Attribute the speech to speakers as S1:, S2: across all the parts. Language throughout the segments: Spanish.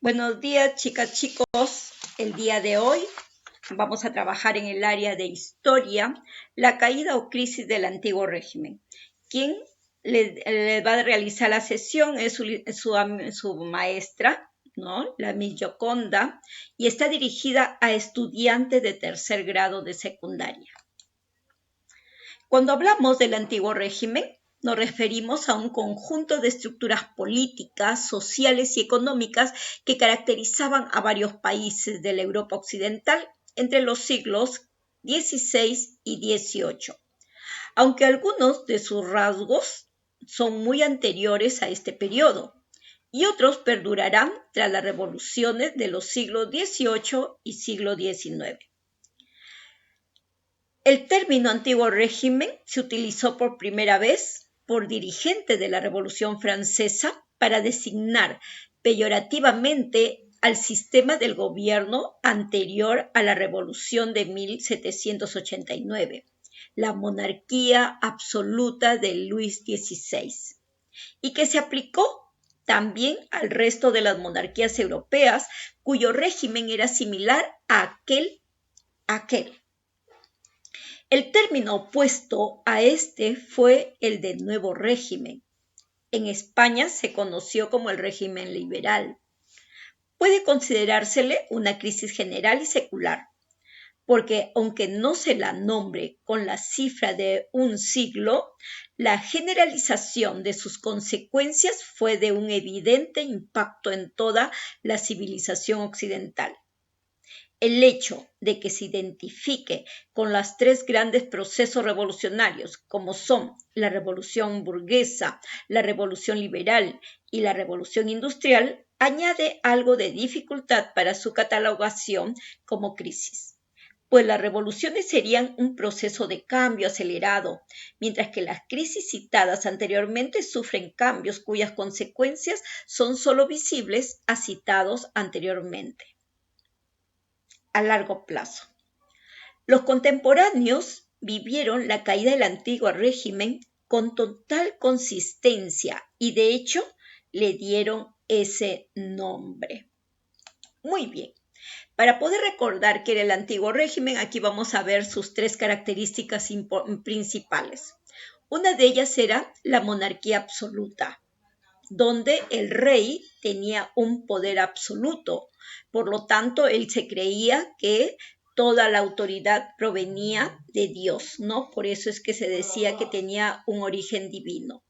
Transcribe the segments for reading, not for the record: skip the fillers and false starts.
S1: Buenos días, chicas, chicos. El día de hoy vamos a trabajar en el área de historia, la caída o crisis del antiguo régimen. Quien le va a realizar la sesión es su maestra, ¿no? La Miss Gioconda, y está dirigida a estudiantes de tercer grado de secundaria. Cuando hablamos del antiguo régimen, nos referimos a un conjunto de estructuras políticas, sociales y económicas que caracterizaban a varios países de la Europa occidental entre los siglos XVI y XVIII, aunque algunos de sus rasgos son muy anteriores a este periodo y otros perdurarán tras las revoluciones de los siglos XVIII y siglo XIX. El término antiguo régimen se utilizó por primera vez por dirigentes de la Revolución Francesa para designar peyorativamente al sistema del gobierno anterior a la Revolución de 1789, la monarquía absoluta de Luis XVI, y que se aplicó también al resto de las monarquías europeas cuyo régimen era similar a aquel. El término opuesto a este fue el de nuevo régimen. En España se conoció como el régimen liberal. Puede considerársele una crisis general y secular, porque aunque no se la nombre con la cifra de un siglo, la generalización de sus consecuencias fue de un evidente impacto en toda la civilización occidental. El hecho de que se identifique con los tres grandes procesos revolucionarios, como son la revolución burguesa, la revolución liberal y la revolución industrial, añade algo de dificultad para su catalogación como crisis, pues las revoluciones serían un proceso de cambio acelerado, mientras que las crisis citadas anteriormente sufren cambios cuyas consecuencias son solo visibles a citados anteriormente a largo plazo. Los contemporáneos vivieron la caída del antiguo régimen con total consistencia y de hecho le dieron ese nombre. Muy bien. Para poder recordar qué era el antiguo régimen, aquí vamos a ver sus tres características principales. Una de ellas era la monarquía absoluta, donde el rey tenía un poder absoluto. Por lo tanto, él se creía que toda la autoridad provenía de Dios, ¿no? Por eso es que se decía que tenía un origen divino.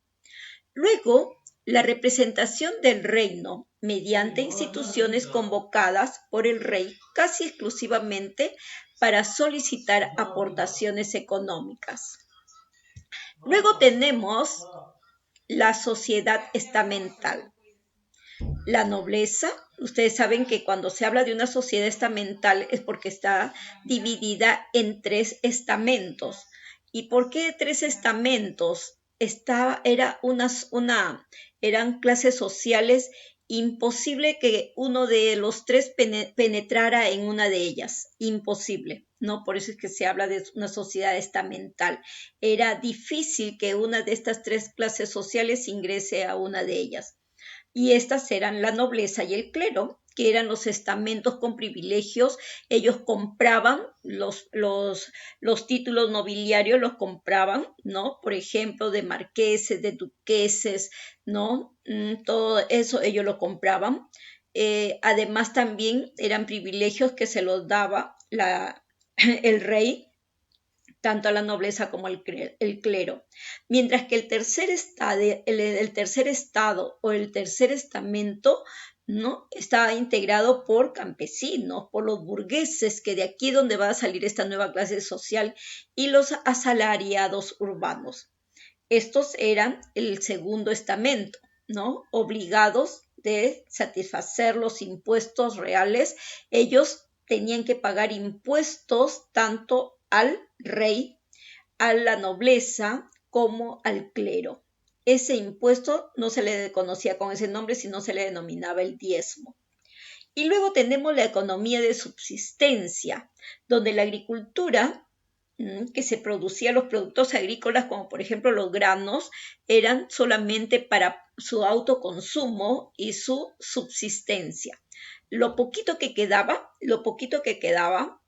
S1: Luego, la representación del reino mediante instituciones convocadas por el rey casi exclusivamente para solicitar aportaciones económicas. Luego tenemos la sociedad estamental. La nobleza, ustedes saben que cuando se habla de una sociedad estamental es porque está dividida en tres estamentos. ¿Y por qué tres estamentos? Eran clases sociales imposible que uno de los tres penetrara en una de ellas, imposible, ¿no? Por eso es que se habla de una sociedad estamental. Era difícil que una de estas tres clases sociales ingrese a una de ellas. Y estas eran la nobleza y el clero, que eran los estamentos con privilegios. Ellos compraban los títulos nobiliarios, los compraban, ¿no? Por ejemplo, de marqueses, de duqueses, ¿no? Todo eso ellos lo compraban. Además, también eran privilegios que se los daba el rey, tanto a la nobleza como el clero. Mientras que el tercer estado o el tercer estamento, ¿no? Estaba integrado por campesinos, por los burgueses, que de aquí es donde va a salir esta nueva clase social, y los asalariados urbanos. Estos eran el segundo estamento, ¿no? Obligados de satisfacer los impuestos reales. Ellos tenían que pagar impuestos tanto al rey, a la nobleza, como al clero. Ese impuesto no se le conocía con ese nombre, sino se le denominaba el diezmo. Y luego tenemos la economía de subsistencia, donde la agricultura que se producían los productos agrícolas, como por ejemplo los granos, eran solamente para su autoconsumo y su subsistencia. Lo poquito que quedaba,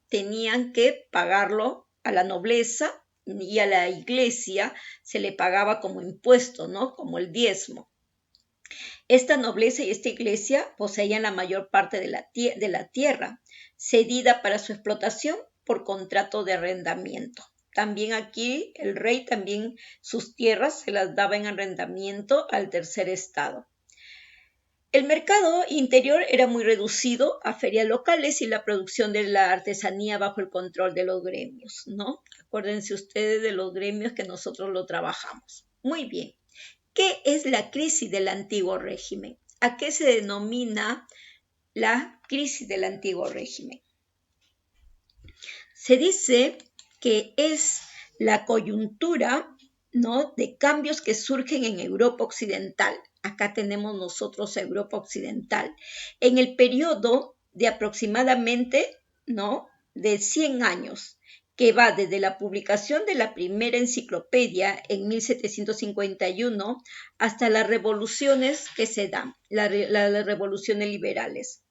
S1: tenían que pagarlo a la nobleza y a la iglesia se le pagaba como impuesto, ¿no? Como el diezmo. Esta nobleza y esta iglesia poseían la mayor parte de la tierra, cedida para su explotación por contrato de arrendamiento. También aquí el rey también sus tierras se las daba en arrendamiento al tercer estado. El mercado interior era muy reducido a ferias locales y la producción de la artesanía bajo el control de los gremios, ¿no? Acuérdense ustedes de los gremios que nosotros lo trabajamos. Muy bien. ¿Qué es la crisis del antiguo régimen? ¿A qué se denomina la crisis del antiguo régimen? Se dice que es la coyuntura, ¿no?, de cambios que surgen en Europa Occidental. Acá tenemos nosotros Europa Occidental. En el periodo de aproximadamente, ¿no?, de 100 años, que va desde la publicación de la primera enciclopedia en 1751 hasta las revoluciones que se dan, las revoluciones liberales.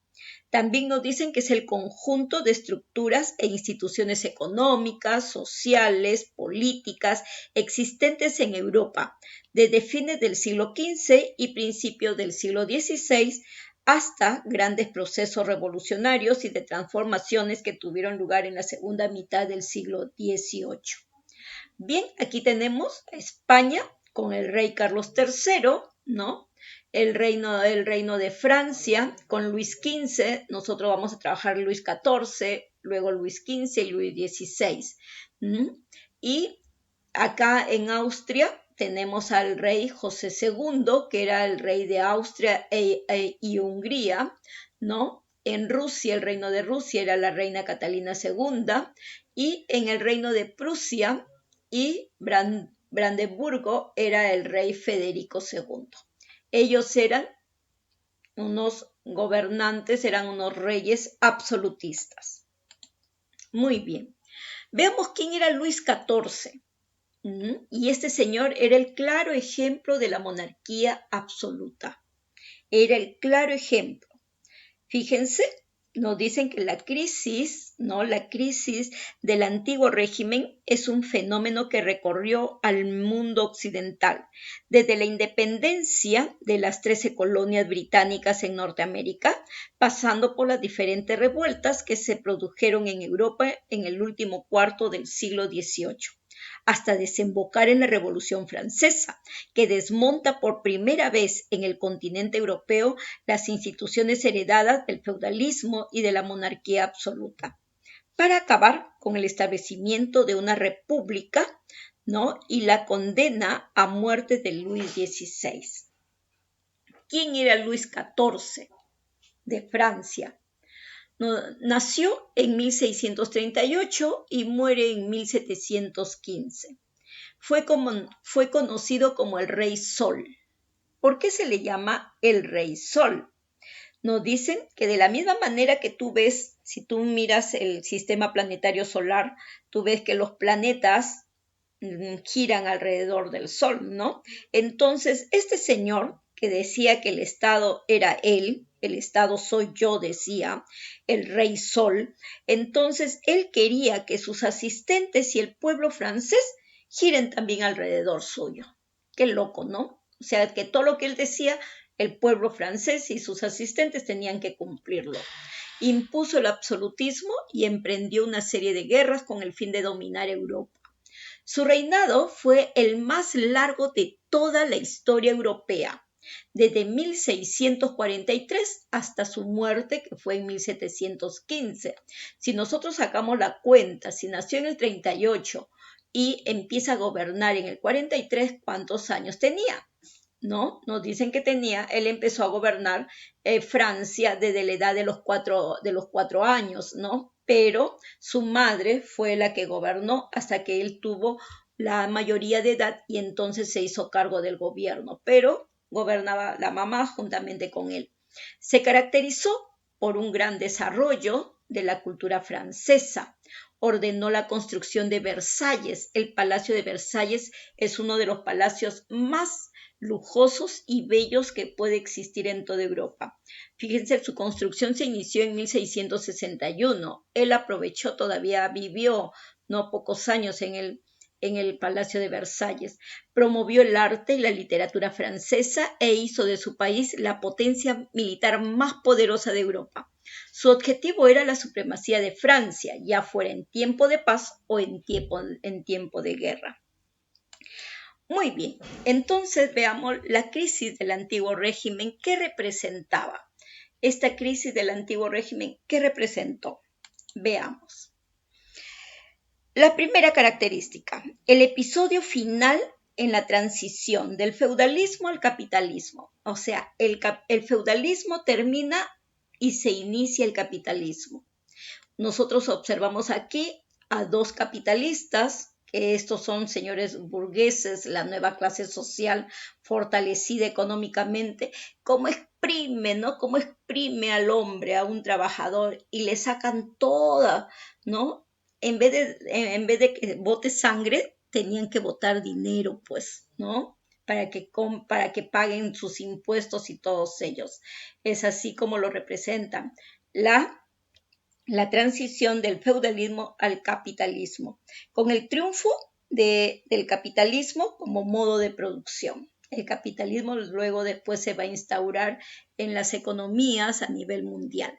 S1: También nos dicen que es el conjunto de estructuras e instituciones económicas, sociales, políticas existentes en Europa desde fines del siglo XV y principios del siglo XVI hasta grandes procesos revolucionarios y de transformaciones que tuvieron lugar en la segunda mitad del siglo XVIII. Bien, aquí tenemos a España con el rey Carlos III, ¿no? El reino de Francia con Luis XV, nosotros vamos a trabajar Luis XIV, luego Luis XV y Luis XVI. Y acá en Austria tenemos al rey José II, que era el rey de Austria y Hungría, ¿no? En Rusia, el reino de Rusia era la reina Catalina II, y en el reino de Prusia y Brandeburgo era el rey Federico II. Ellos eran unos gobernantes, eran unos reyes absolutistas. Muy bien. Veamos quién era Luis XIV. Y este señor era el claro ejemplo de la monarquía absoluta. Era el claro ejemplo. Fíjense, nos dicen que la crisis del antiguo régimen es un fenómeno que recorrió al mundo occidental, desde la independencia de las 13 colonias británicas en Norteamérica, pasando por las diferentes revueltas que se produjeron en Europa en el último cuarto del siglo XVIII. Hasta desembocar en la Revolución Francesa, que desmonta por primera vez en el continente europeo las instituciones heredadas del feudalismo y de la monarquía absoluta, para acabar con el establecimiento de una república, ¿no?, y la condena a muerte de Luis XVI. ¿Quién era Luis XIV de Francia? Nació en 1638 y muere en 1715. Fue conocido como el Rey Sol. ¿Por qué se le llama el Rey Sol? Nos dicen que de la misma manera que tú ves, si tú miras el sistema planetario solar, tú ves que los planetas giran alrededor del Sol, ¿no? Entonces, este señor que decía que el Estado era él, el Estado soy yo, decía, el Rey Sol, entonces él quería que sus asistentes y el pueblo francés giren también alrededor suyo. Qué loco, ¿no? O sea, que todo lo que él decía, el pueblo francés y sus asistentes tenían que cumplirlo. Impuso el absolutismo y emprendió una serie de guerras con el fin de dominar Europa. Su reinado fue el más largo de toda la historia europea, desde 1643 hasta su muerte, que fue en 1715. Si nosotros sacamos la cuenta, si nació en el 38 y empieza a gobernar en el 43, ¿cuántos años tenía? ¿No? Nos dicen que él empezó a gobernar Francia desde la edad de los 4 años, ¿no? Pero su madre fue la que gobernó hasta que él tuvo la mayoría de edad y entonces se hizo cargo del gobierno, pero gobernaba la mamá juntamente con él. Se caracterizó por un gran desarrollo de la cultura francesa, ordenó la construcción de Versalles. El Palacio de Versalles es uno de los palacios más lujosos y bellos que puede existir en toda Europa. Fíjense, su construcción se inició en 1661. Él aprovechó, todavía vivió no pocos años en el Palacio de Versalles. Promovió el arte y la literatura francesa e hizo de su país la potencia militar más poderosa de Europa. Su objetivo era la supremacía de Francia, ya fuera en tiempo de paz o en tiempo de guerra. Muy bien, entonces veamos la crisis del antiguo régimen. ¿Qué representaba? Esta crisis del antiguo régimen, ¿qué representó? Veamos. La primera característica, el episodio final en la transición del feudalismo al capitalismo. O sea, el feudalismo termina y se inicia el capitalismo. Nosotros observamos aquí a dos capitalistas, que estos son señores burgueses, la nueva clase social fortalecida económicamente, cómo exprime, ¿no? Cómo exprime al hombre, a un trabajador, y le sacan toda, ¿no? En vez de que bote sangre, tenían que botar dinero, pues, ¿no? Para que paguen sus impuestos y todos ellos. Es así como lo representan. La transición del feudalismo al capitalismo, con el triunfo del capitalismo como modo de producción. El capitalismo luego después se va a instaurar en las economías a nivel mundial.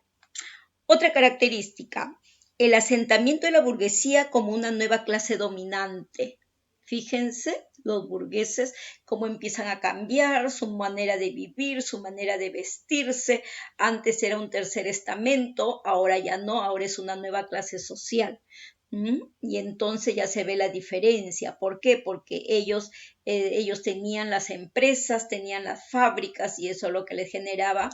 S1: Otra característica, el asentamiento de la burguesía como una nueva clase dominante. Fíjense los burgueses cómo empiezan a cambiar su manera de vivir, su manera de vestirse. Antes era un tercer estamento, ahora ya no, ahora es una nueva clase social. Y entonces ya se ve la diferencia. ¿Por qué? Porque ellos tenían las empresas, tenían las fábricas y eso es lo que les generaba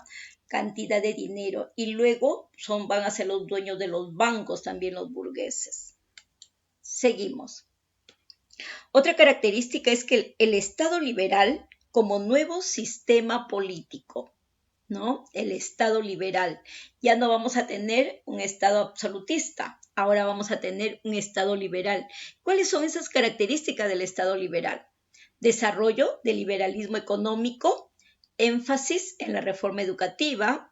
S1: cantidad de dinero. Y luego van a ser los dueños de los bancos también los burgueses. Seguimos. Otra característica es que el Estado liberal como nuevo sistema político, ¿no? El Estado liberal. Ya no vamos a tener un Estado absolutista, ahora vamos a tener un Estado liberal. ¿Cuáles son esas características del Estado liberal? Desarrollo del liberalismo económico, énfasis en la reforma educativa,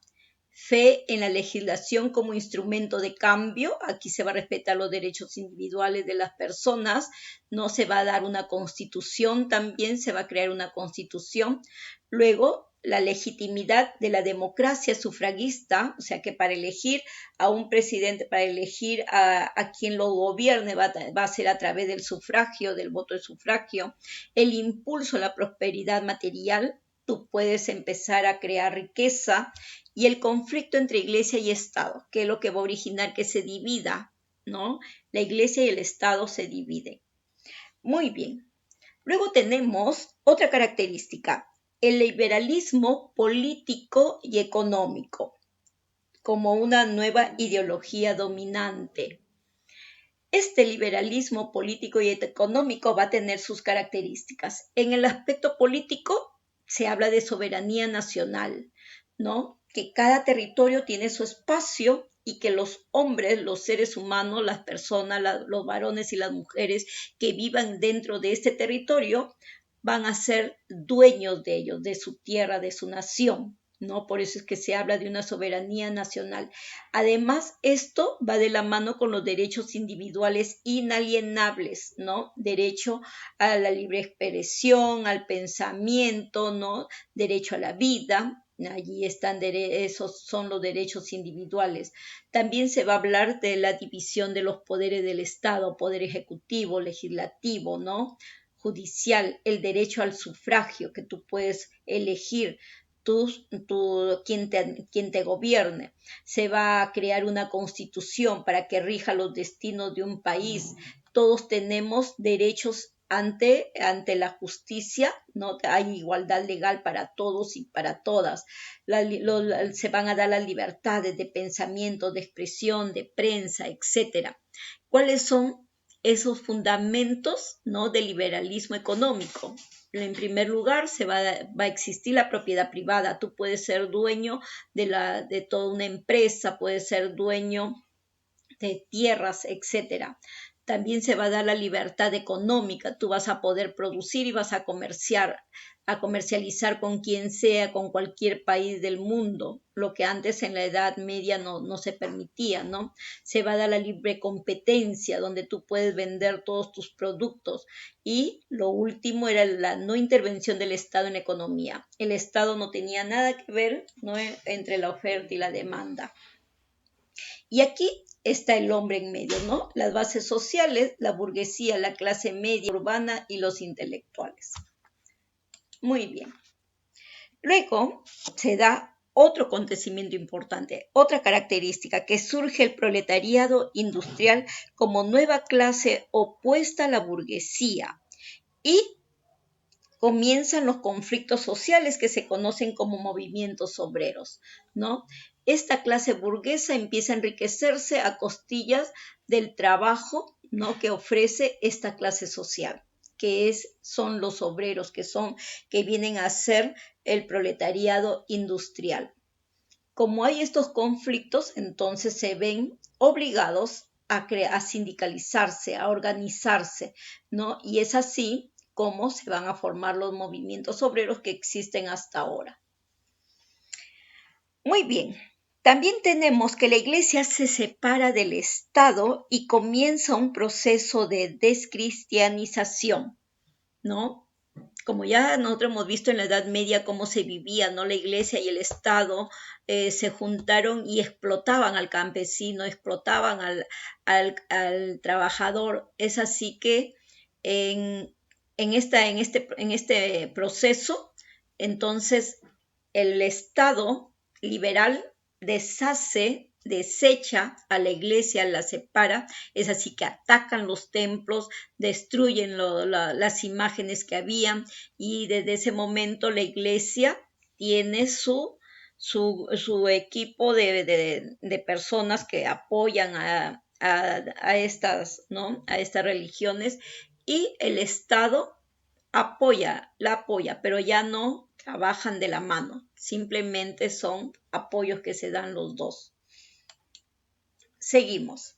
S1: fe en la legislación como instrumento de cambio. Aquí se va a respetar los derechos individuales de las personas, no se va a dar una constitución, también se va a crear una constitución. Luego, la legitimidad de la democracia sufragista, o sea que para elegir a un presidente, para elegir a quien lo gobierne va a ser a través del sufragio, del voto de sufragio. El impulso a la prosperidad material, tú puedes empezar a crear riqueza, y el conflicto entre iglesia y Estado, que es lo que va a originar que se divida, ¿no? La iglesia y el Estado se dividen. Muy bien. Luego tenemos otra característica, el liberalismo político y económico, como una nueva ideología dominante. Este liberalismo político y económico va a tener sus características. En el aspecto político se habla de soberanía nacional, ¿no? Que cada territorio tiene su espacio y que los hombres, los seres humanos, las personas, los varones y las mujeres que vivan dentro de este territorio van a ser dueños de ellos, de su tierra, de su nación, ¿no? Por eso es que se habla de una soberanía nacional. Además, esto va de la mano con los derechos individuales inalienables, ¿no? Derecho a la libre expresión, al pensamiento, ¿no? Derecho a la vida. Allí están, esos son los derechos individuales. También se va a hablar de la división de los poderes del Estado, poder ejecutivo, legislativo, ¿no? Judicial, el derecho al sufragio, que tú puedes elegir quien te gobierne. Se va a crear una constitución para que rija los destinos de un país. Todos tenemos derechos ante la justicia, ¿no? Hay igualdad legal para todos y para todas. Se van a dar las libertades de pensamiento, de expresión, de prensa, etc. ¿Cuáles son esos fundamentos, ¿no? Del liberalismo económico? En primer lugar, va a existir la propiedad privada. Tú puedes ser dueño de toda una empresa, puedes ser dueño de tierras, etcétera. También se va a dar la libertad económica, tú vas a poder producir y vas a comercializar con quien sea, con cualquier país del mundo, lo que antes en la Edad Media no se permitía, ¿no? Se va a dar la libre competencia, donde tú puedes vender todos tus productos. Y lo último era la no intervención del Estado en la economía. El Estado no tenía nada que ver, ¿no?, entre la oferta y la demanda. Y aquí está el hombre en medio, ¿no? Las bases sociales, la burguesía, la clase media urbana y los intelectuales. Muy bien. Luego se da otro acontecimiento importante, otra característica, que surge el proletariado industrial como nueva clase opuesta a la burguesía y comienzan los conflictos sociales que se conocen como movimientos obreros, ¿no? Esta clase burguesa empieza a enriquecerse a costillas del trabajo, ¿no?, que ofrece esta clase social, son los obreros, que vienen a ser el proletariado industrial. Como hay estos conflictos, entonces se ven obligados a sindicalizarse, a organizarse, ¿no? Y es así como se van a formar los movimientos obreros que existen hasta ahora. Muy bien. También tenemos que la Iglesia se separa del Estado y comienza un proceso de descristianización, ¿no? Como ya nosotros hemos visto en la Edad Media cómo se vivía, ¿no? La Iglesia y el Estado se juntaron y explotaban al campesino, explotaban al trabajador. Es así que en este proceso, entonces el Estado liberal desecha a la Iglesia, la separa. Es así que atacan los templos, destruyen las imágenes que habían, y desde ese momento la Iglesia tiene su equipo de personas que apoyan a estas, ¿no?, a estas religiones, y el Estado la apoya, pero ya no trabajan de la mano, simplemente son apoyos que se dan los dos. Seguimos.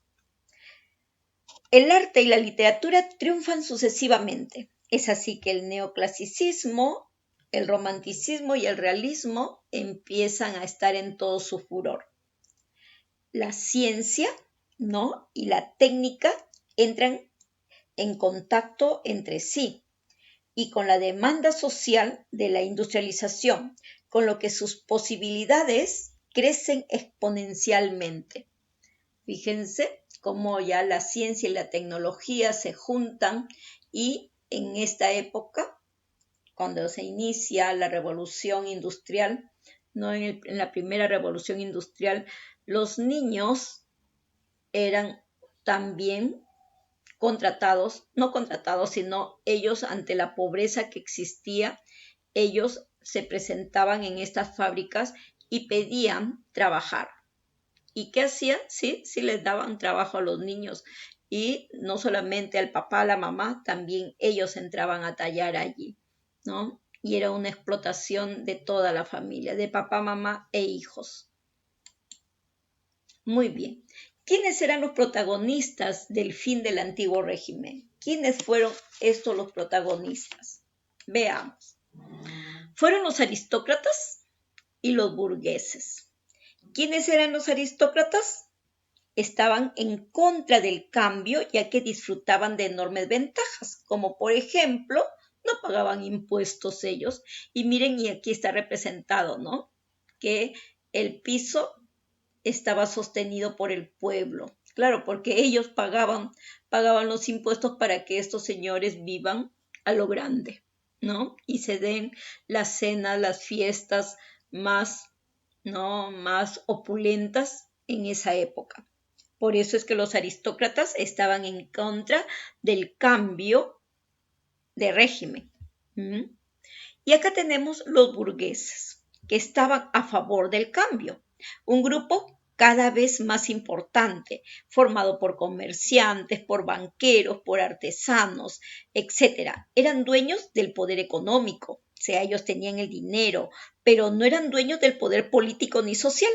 S1: El arte y la literatura triunfan sucesivamente. Es así que el neoclasicismo, el romanticismo y el realismo empiezan a estar en todo su furor. La ciencia, ¿no?, y la técnica entran en contacto entre sí y con la demanda social de la industrialización, con lo que sus posibilidades crecen exponencialmente. Fíjense cómo ya la ciencia y la tecnología se juntan, y en esta época, cuando se inicia la revolución industrial, ¿no?, en la primera revolución industrial, los niños eran también no contratados, sino ellos, ante la pobreza que existía, ellos se presentaban en estas fábricas y pedían trabajar. ¿Y qué hacían? Sí les daban trabajo a los niños, y no solamente al papá, a la mamá, también ellos entraban a tallar allí, ¿no? Y era una explotación de toda la familia, de papá, mamá e hijos. Muy bien. ¿Quiénes eran los protagonistas del fin del antiguo régimen? ¿Quiénes fueron estos los protagonistas? Veamos. Fueron los aristócratas y los burgueses. ¿Quiénes eran los aristócratas? Estaban en contra del cambio, ya que disfrutaban de enormes ventajas, como por ejemplo, no pagaban impuestos ellos. Y miren, y aquí está representado, ¿no?, que el piso estaba sostenido por el pueblo. Claro, porque ellos pagaban los impuestos para que estos señores vivan a lo grande, ¿no? Y se den las cenas, las fiestas más, ¿no?, más opulentas en esa época. Por eso es que los aristócratas estaban en contra del cambio de régimen. Y acá tenemos los burgueses, que estaban a favor del cambio. Un grupo cada vez más importante, formado por comerciantes, por banqueros, por artesanos, etc. Eran dueños del poder económico, o sea, ellos tenían el dinero, pero no eran dueños del poder político ni social,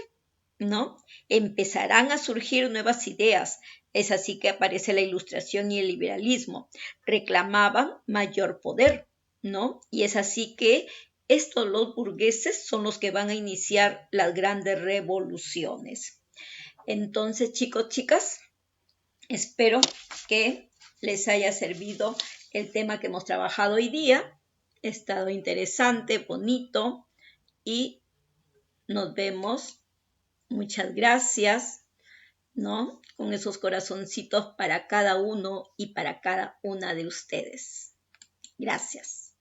S1: ¿no? Empezarán a surgir nuevas ideas. Es así que aparece la Ilustración y el liberalismo. Reclamaban mayor poder, ¿no? Y es así que estos, los burgueses, son los que van a iniciar las grandes revoluciones. Entonces, chicos, chicas, espero que les haya servido el tema que hemos trabajado hoy día. Ha estado interesante, bonito y nos vemos. Muchas gracias, ¿no? Con esos corazoncitos para cada uno y para cada una de ustedes. Gracias.